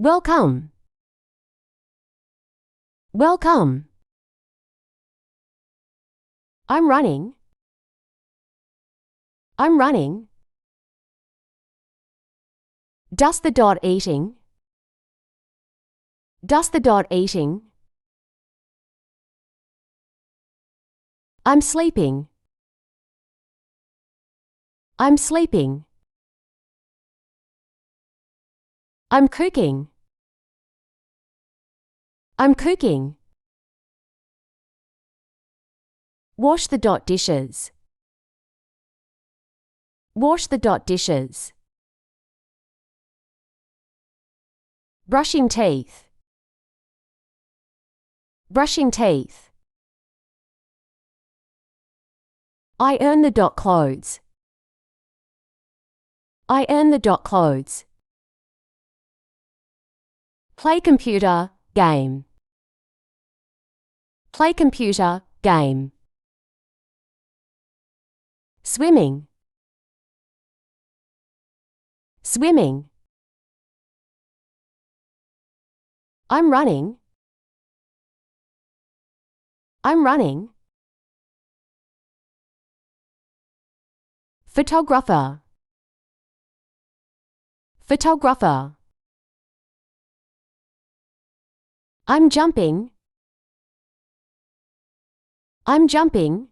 Welcome. Welcome. I'm running. I'm running. Does the dog eating? Does the dog eating? I'm sleeping. I'm sleeping. I'm cooking. I'm cooking. Wash the dot dishes. Wash the dot dishes. Brushing teeth. Brushing teeth. I earn the dot clothes. I earn the dot clothes. Play computer, game. Play computer, game. Swimming. Swimming. I'm running. I'm running. Photographer. Photographer. I'm jumping. I'm jumping.